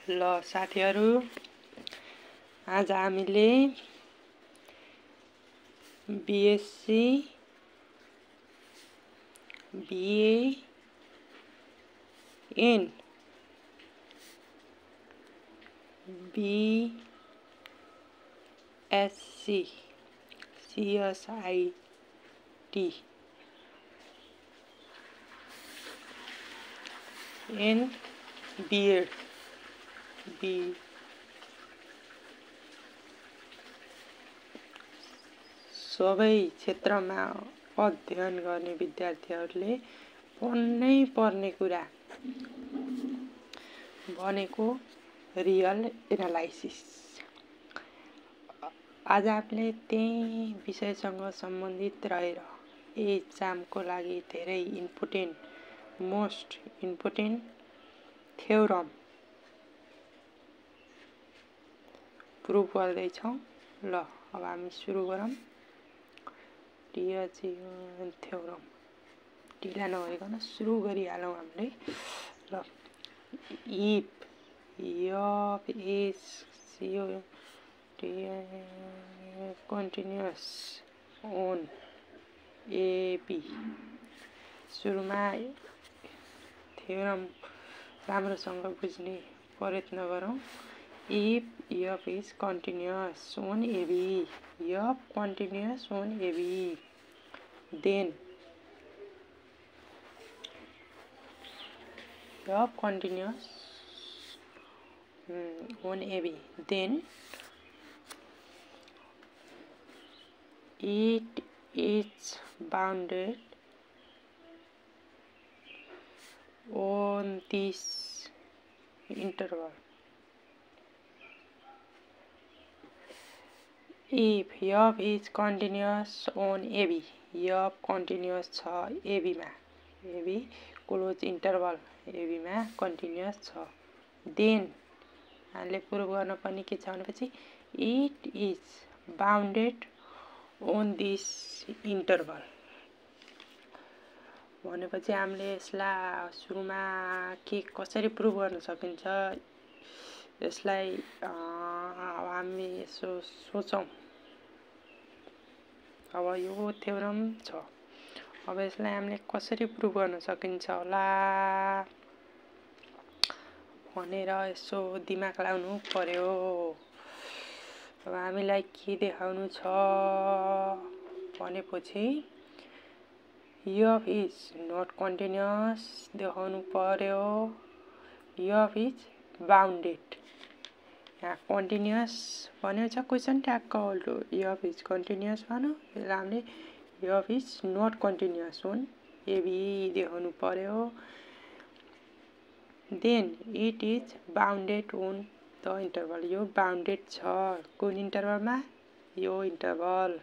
ल साथीहरु, आज हामीले BSc BA in BSc CSIT in B.Ed सबै क्षेत्रमा अध्ययन गर्ने विद्यार्थीहरूले पढ्नै पर्ने कुरा भनेको रियल एनालाइसिस। आज हामीले त्यही विषयसँग सम्बन्धित रहेर एक्जामको लागि धेरै मोस्ट इम्पोर्टेन्ट थ्योरम प्रुभ गर्दैछौँ। ल अब हामी सुरु गरौँ। थ्योरम ढिला नगरिकन सुरु गरिहालौँ हामीले। ल if is continuous on AB। सुरुमा थ्योरम राम्रोसँग बुझ्ने प्रयत्न गरौँ। If f is continuous on AB, f continuous on AB, then f continuous on AB, then it is bounded on this interval. If f is continuous on AB, f continuous छ AB मा, AB close interval AB मा continuous छ, then हामीले prove गर्न पर्ने के छ भनेपछि it is bounded on this interval भनेपछि हामीले यसलाई सुरुमा के कसरी प्रुभ गर्न सकिन्छ यसलाई हामी यसो सोचौं। अब यो थ्योरम छ, अब यसलाई हामीले कसरी प्रुभ गर्न सकिन्छ होला भनेर यसो दिमाग लाउनु पर्यो। अब हामीलाई के देखाउनु छ भनेपछि f is not continuous देखाउनु पर्यो, f is bounded। यहाँ continuous भनेको छ क्वेशन ट्यागको उल्टो f is continuous भन्नु, यसलाई हामीले f is not continuous on AB देखाउनु पर्यो। then it is bounded on the interval, यो bounded छ कुन इन्टरभलमा, यो इन्टरभल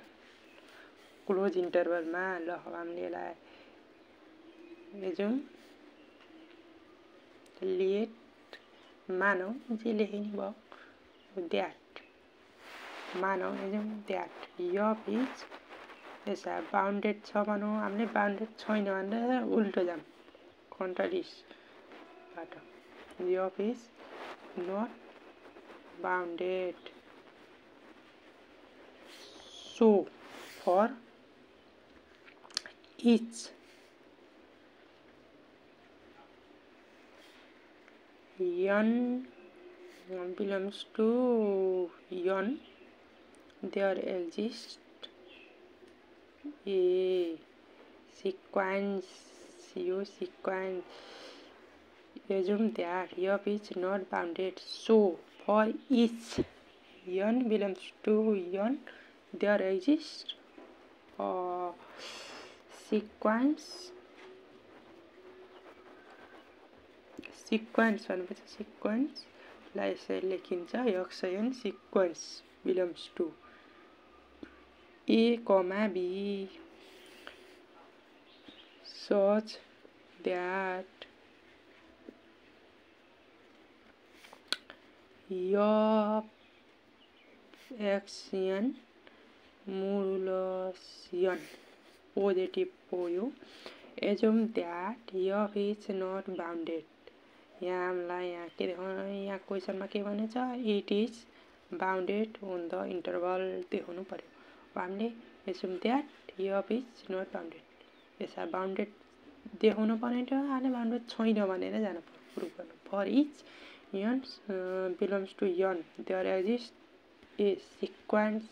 क्लोज इन्टरभलमा। ल अब हामीले यसलाई लेट मानौँ, जे लेखे नि भयो द्याट मानौँ, द्याट f is यसमा बाउन्डेड छ भनौँ, हामीले बाउन्डेड छैन भनेर उल्टो जाम कन्ट्राडिक्सबाट f is not bounded। so for each n belongs to n, there exists a sequence, यो sequence assume that f is not bounded। so for each n belongs to n, there exists a sequence भनेपछि सिक्वेन्सलाई यसरी लेखिन्छ xn sequence belongs to A, B such that xn modulus n positive हो यो। assume that f is not bounded, यहाँ हामीलाई यहाँ के देखाउनु यहाँ क्वेसनमा के भनेछ it is bounded on the interval देखाउनु पर्यो हामीले assume that f is not bounded यसमा बाउन्डेड देखाउनु पर्ने थियो अहिले बाउन्डेड छैन भनेर जानु पर्यो प्रुभ गर्नु for each n belongs to n there exist a sequence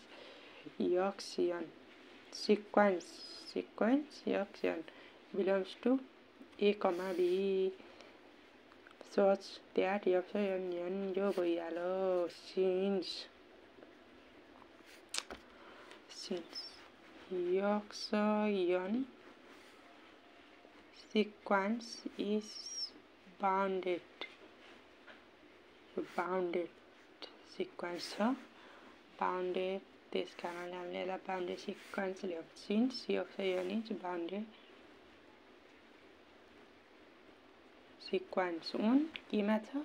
x n sequence action belongs to A, B such that action जो भइहाल्यो since action sequence is bounded sequence छ bounded त्यस कारणले हामीले यसलाई बाउन्डेड सिक्वेन्स लेख्छौँ since action is bounded sequence on केमा छ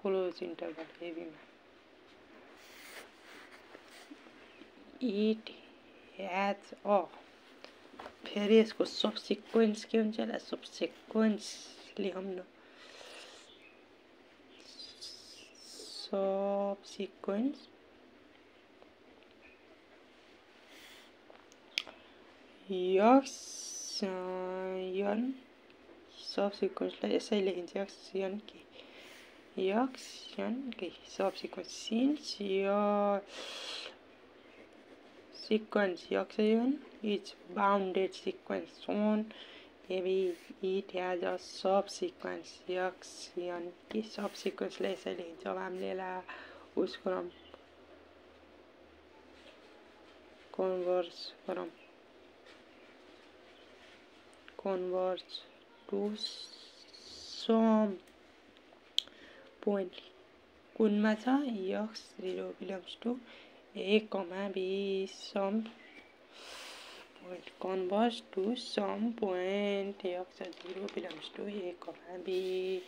क्लोज इन्टरभल एबीमा इट ह्याज अ फेरि यसको सब सिक्वेन्स के हुन्छ यसलाई सब सिक्वेन्स लेखौँ न सब सिक्वेन्स यक्सन सब सिक्वेन्सलाई यसै लेखिन्छ यक्सन के subsequence since sequence action is bounded sequence on maybe it has a subsequence action के subsequence ले ऐसे ले जब हम ले ला उसको हम converge to some point कुनमा छ x0 belongs to A, B some point converge to some point x0 belongs to A, B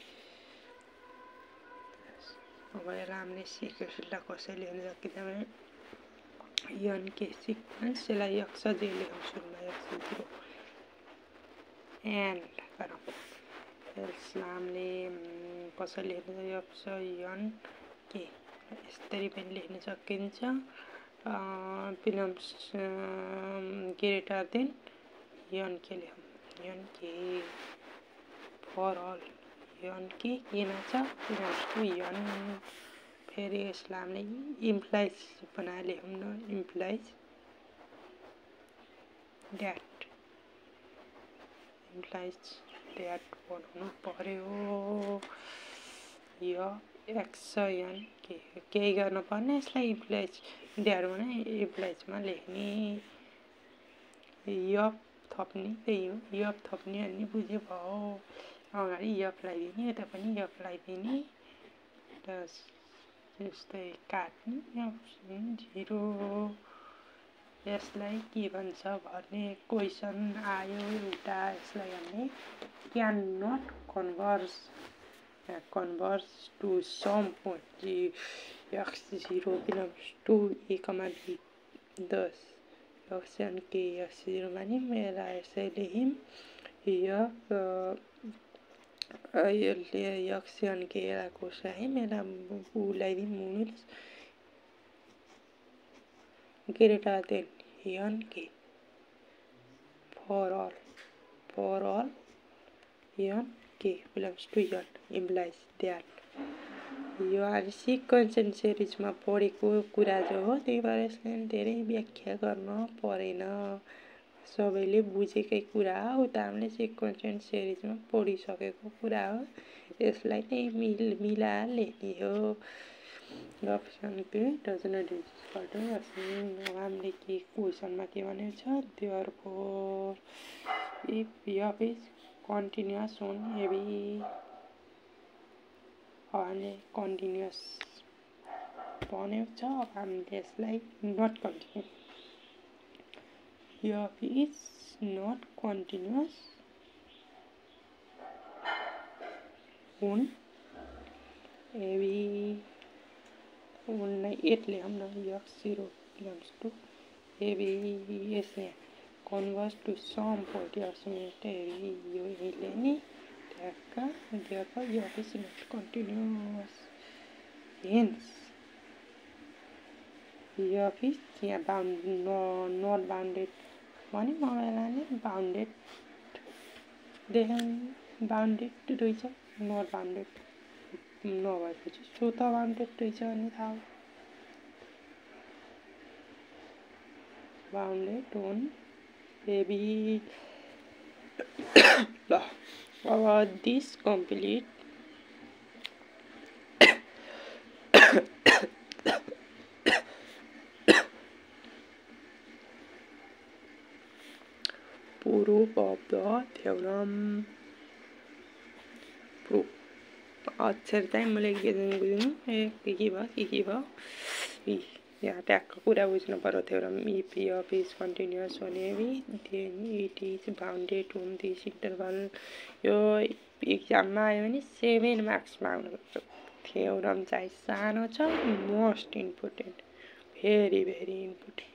अब यसलाई हामीले सिक्वेन्सलाई कसरी लेख्न सकिन्छ यन के सिक्वेन्स यसलाई x0 लेखौँ सुरुमा x0 एन्ड गरौँ यसलाई हामीले कसरी लेख्न सक्छ यन के यसरी पनि लेख्न सकिन्छ बिलोङ्स ग्रेटर देन यन के लेखौँ यन के फर अल यन के केमा छ बिलोङ्स टु यन फेरि यसलाई हामीले इम्प्लाइज बनाएर लेखौँ न इम्प्लाइज द्याट बनाउनु पर्यो यो एक्सन केही गर्न पर्ने यसलाई इम्प्लाइज द्याट भने इम्प्लाइजमा लेख्ने यप थप्ने त्यही हो यप थप्ने अनि बुझ्यो भयो अगाडि यप लगाइदिने यता पनि यप लगाइदिने यस्तै काट्ने जिरो यसलाई के भन्छ भन्ने क्वेसन आयो एउटा यसलाई हामीले can not converge to some point x0 belongs to A, B 10 action के x0 मानि मेरा ऐसे लेखिम action के को सही मेरा बुलाई दी मुनिस greater than यन के for all यन के belongs to N implies that यो आज सिक्वेन्स एन्ड सिरिजमा पढेको कुरा जो हो त्यही भएर यसलाई धेरै व्याख्या गर्न परेन सबैले बुझेकै कुरा हो उता हामीले सिक्वेन्स एन्ड सिरिजमा पढिसकेको कुरा हो यसलाई नै मिलाएर लेख्ने हो अप्सन के डज नट इक्वल टु हामीले के क्वेसनमा के भनेको छ therefore if f is continuous on AB हामीले कन्टिन्युअस भनेको छ अब हामीले यसलाई not continuous f is not continuous on AB उनलाई 8 लेखौँ न x0 belongs to एबी यसले कन्भर्ज टु सम पोइन्ट यसमा यो यहीँले नि therefore f is not continuous. Hence f is यहाँ not bounded भने मलाई bounded बाउन्डेड रहेछ नट बाउन्डेड नभएपछि स्वत बाउन्डेड रहेछ भन्ने थाहा हो बाउन्डेड on AB ल अब this complete proof of the theorem proof अक्षर चाहिँ मैले के बुझ्नु के भयो यहाँ ट्याक्क कुरा बुझ्नु पर्यो theorem if f is continuous on AB then it is bounded on this interval यो एक्जाममा आयो भने 7 मार्क्समा आउनुपर्छ theorem चाहिँ सानो छ most important very important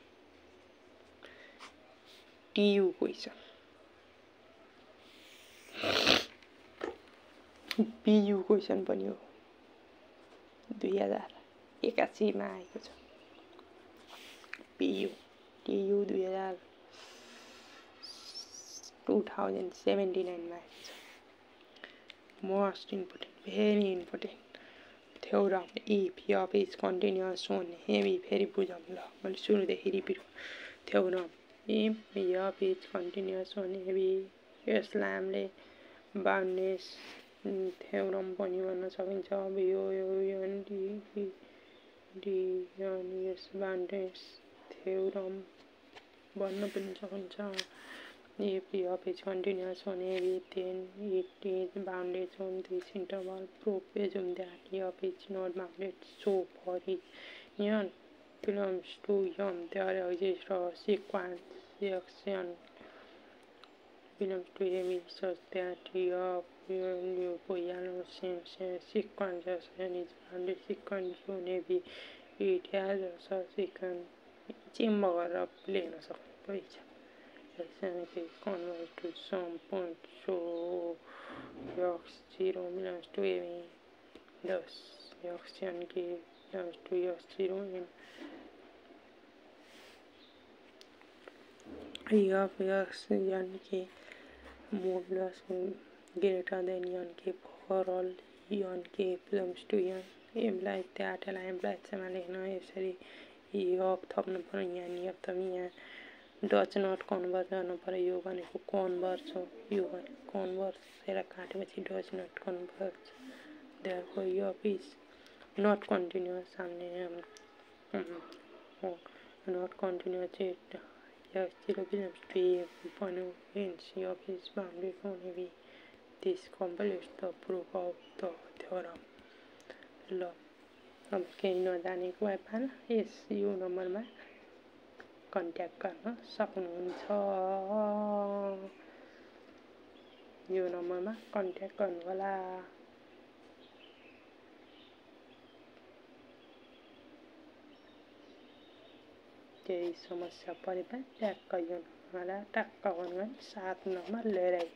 TU question PU question पनि हो 2081 मा आएको छ PU TU 2079 मा आएको छ most important very important theorem if f is continuous on AB फेरि बुझौँ ल मैले सुरुदेखि repeat theorem if f is continuous on AB यसलाई हामीले बाउन्डनेस theorem पनि भन्न सकिन्छ अब यो यस बाउन्डनेस theorem भन्न पनि सकिन्छ if f is continuous on AB then it is bounded on this interval proof assume that f is not bounded so for each n belongs to m there exists a sequence action belongs to AB such that f sequence action is bounded sequence on AB it has a sequence चिम्ब गरेर लेख्न सक्नुपर्छ converge to some point so x0 belongs to AB thus action k belongs to x0 and f x n k modulus greater than n k for all n k belongs to n implies that implies चाहिँ लेख्न यसरी f थप्नु पर्यो यहाँ f थप्नु यहाँ Dutch not convert गर्नु पर्यो यो भनेको कन्भर्स हो यो भनेको कन्भर्स यसलाई काटेपछि does not converge therefore f is not continuous हामीले not continuous x0 belongs to A भन्यो hence f is bounded on AB this completes the proof of the theorem ल अब केही नजानेको भए पान यस यो नम्बरमा कन्ट्याक्ट गर्न सक्नुहुन्छ यो नम्बरमा कन्ट्याक्ट गर्नु होला केही समस्या परे पनि ट्याक्क यो नम्बरलाई टक्क भन्नु 7 नम्बर लिएर आइज